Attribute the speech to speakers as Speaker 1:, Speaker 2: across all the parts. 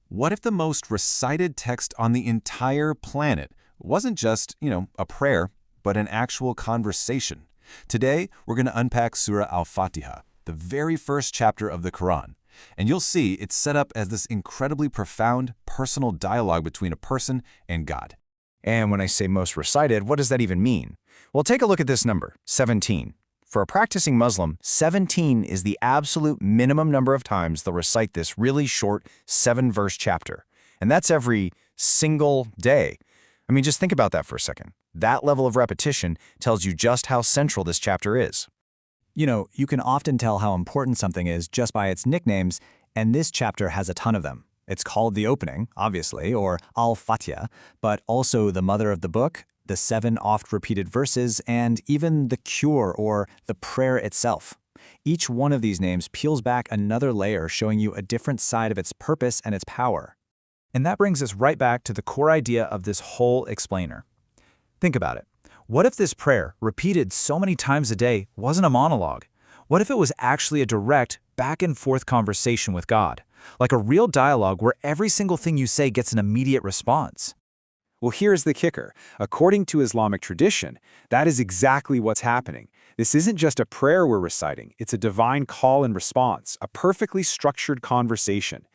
Speaker 1: What if the most recited text on the entire planet wasn't just, a prayer, but an actual conversation? Today, we're going to unpack Surah Al-Fatiha, the very first chapter of the Qur'an. And you'll see it's set up as this incredibly profound, personal dialogue between a person and God.
Speaker 2: And when I say most recited, what does that even mean? Well, take a look at this number, 17. For a practicing Muslim, 17 is the absolute minimum number of times they'll recite this really short 7-verse chapter. And that's every single day. I mean, just think about that for a second. That level of repetition tells you just how central this chapter is.
Speaker 3: You can often tell how important something is just by its nicknames, and this chapter has a ton of them. It's called the opening, obviously, or Al-Fatiha, but also the mother of the book, the 7 oft-repeated verses, and even the cure or the prayer itself. Each one of these names peels back another layer, showing you a different side of its purpose and its power.
Speaker 4: And that brings us right back to the core idea of this whole explainer. Think about it. What if this prayer, repeated so many times a day, wasn't a monologue? What if it was actually a direct, back-and-forth conversation with God? Like a real dialogue where every single thing you say gets an immediate response?
Speaker 5: Well, here's the kicker. According to Islamic tradition, that is exactly what's happening. This isn't just a prayer we're reciting, it's a divine call and response, a perfectly structured conversation.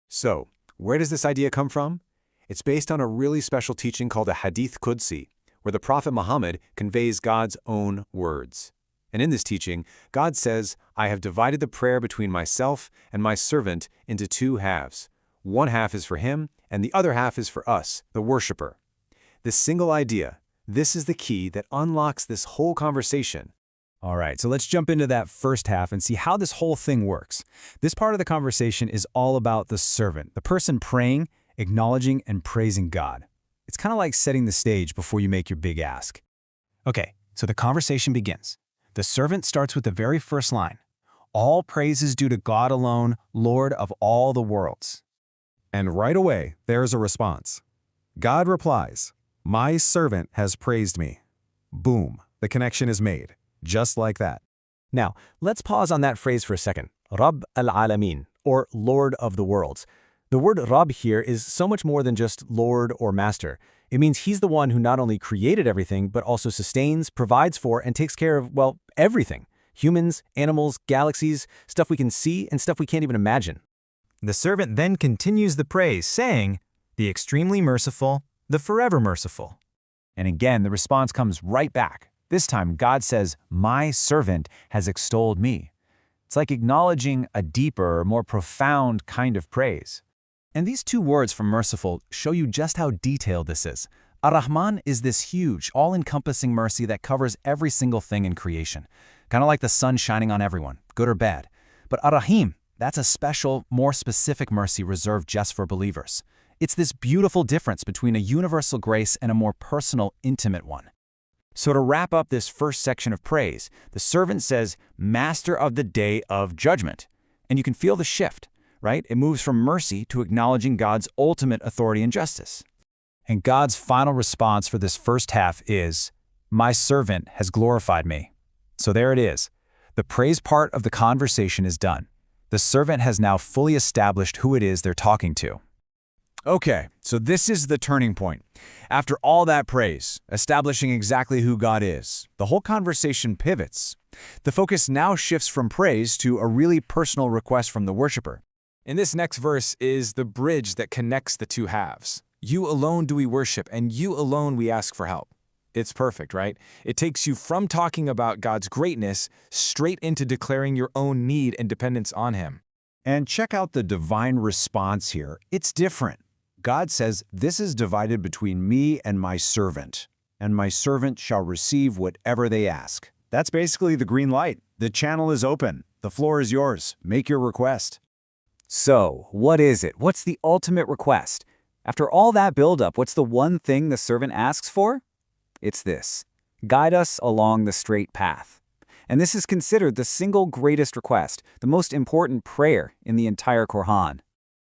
Speaker 6: So, where does this idea come from? It's based on a really special teaching called a Hadith Qudsi, where the Prophet Muhammad conveys God's own words. And in this teaching, God says, "I have divided the prayer between myself and my servant into 2 halves. One half is for him, and the other half is for us, the worshipper." This single idea, this is the key that unlocks this whole conversation.
Speaker 4: All right, so let's jump into that first half and see how this whole thing works. This part of the conversation is all about the servant, the person praying, acknowledging, and praising God. It's kind of like setting the stage before you make your big ask. Okay, so the conversation begins. The servant starts with the very first line. "All praise is due to God alone, Lord of all the worlds."
Speaker 6: And right away, there's a response. God replies, "My servant has praised me." Boom, the connection is made, just like that.
Speaker 3: Now, let's pause on that phrase for a second. Rabb al-Alamin, or Lord of the worlds. The word Rabb here is so much more than just Lord or Master. It means he's the one who not only created everything, but also sustains, provides for, and takes care of, well, everything. Humans, animals, galaxies, stuff we can see and stuff we can't even imagine.
Speaker 4: The servant then continues the praise, saying, "The extremely merciful, the forever merciful."
Speaker 2: And again, the response comes right back. This time, God says, "My servant has extolled me." It's like acknowledging a deeper, more profound kind of praise.
Speaker 1: And these 2 words from merciful show you just how detailed this is. Ar-Rahman is this huge, all-encompassing mercy that covers every single thing in creation. Kind of like the sun shining on everyone, good or bad. But Ar-Rahim, that's a special, more specific mercy reserved just for believers. It's this beautiful difference between a universal grace and a more personal, intimate one. So to wrap up this first section of praise, the servant says, "Master of the day of judgment." And you can feel the shift, right? It moves from mercy to acknowledging God's ultimate authority and justice.
Speaker 4: And God's final response for this first half is, "My servant has glorified me." So there it is. The praise part of the conversation is done. The servant has now fully established who it is they're talking to.
Speaker 5: Okay, so this is the turning point. After all that praise, establishing exactly who God is, the whole conversation pivots. The focus now shifts from praise to a really personal request from the worshiper. In this next verse is the bridge that connects the 2 halves. You alone do we worship, and you alone we ask for help. It's perfect, right? It takes you from talking about God's greatness straight into declaring your own need and dependence on Him.
Speaker 2: And check out the divine response here. It's different. God says, "This is divided between me and my servant, and my servant shall receive whatever they ask." That's basically the green light. The channel is open. The floor is yours. Make your request.
Speaker 3: So, what is it? What's the ultimate request? After all that buildup, what's the one thing the servant asks for? It's this: guide us along the straight path. And this is considered the single greatest request, the most important prayer in the entire Qur'an.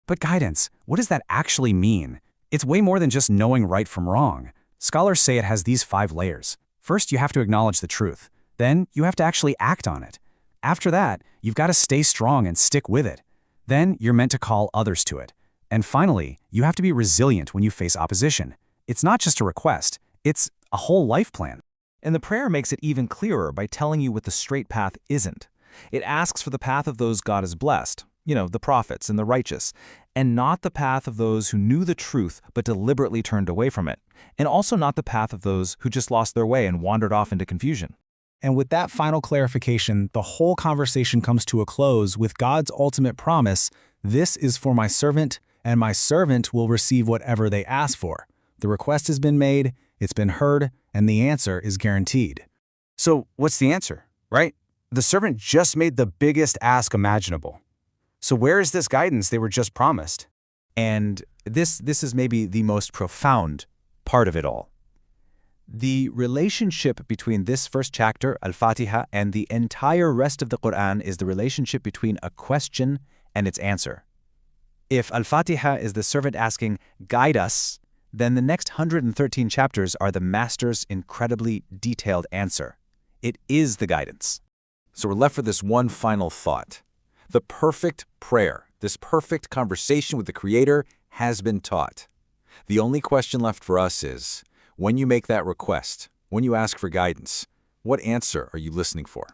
Speaker 4: But guidance, what does that actually mean? It's way more than just knowing right from wrong. Scholars say it has these 5 layers. First, you have to acknowledge the truth. Then, you have to actually act on it. After that, you've got to stay strong and stick with it. Then, you're meant to call others to it.
Speaker 1: And finally, you have to be resilient when you face opposition. It's not just a request, it's a whole life plan. And the prayer makes it even clearer by telling you what the straight path isn't. It asks for the path of those God has blessed, the prophets and the righteous, and not the path of those who knew the truth but deliberately turned away from it, and also not the path of those who just lost their way and wandered off into confusion. And with that final clarification, the whole conversation comes to a close with God's ultimate promise, "This is for my servant, and my servant will receive whatever they ask for." The request has been made, it's been heard, and the answer is guaranteed.
Speaker 2: So what's the answer, right? The servant just made the biggest ask imaginable. So where is this guidance they were just promised?
Speaker 1: And this is maybe the most profound part of it all. The relationship between this first chapter, Al-Fatiha, and the entire rest of the Qur'an is the relationship between a question and its answer. If Al-Fatiha is the servant asking, "Guide us," then the next 113 chapters are the master's incredibly detailed answer. It is the guidance.
Speaker 5: So we're left with this one final thought. The perfect prayer, this perfect conversation with the Creator, has been taught. The only question left for us is, when you make that request, when you ask for guidance, what answer are you listening for?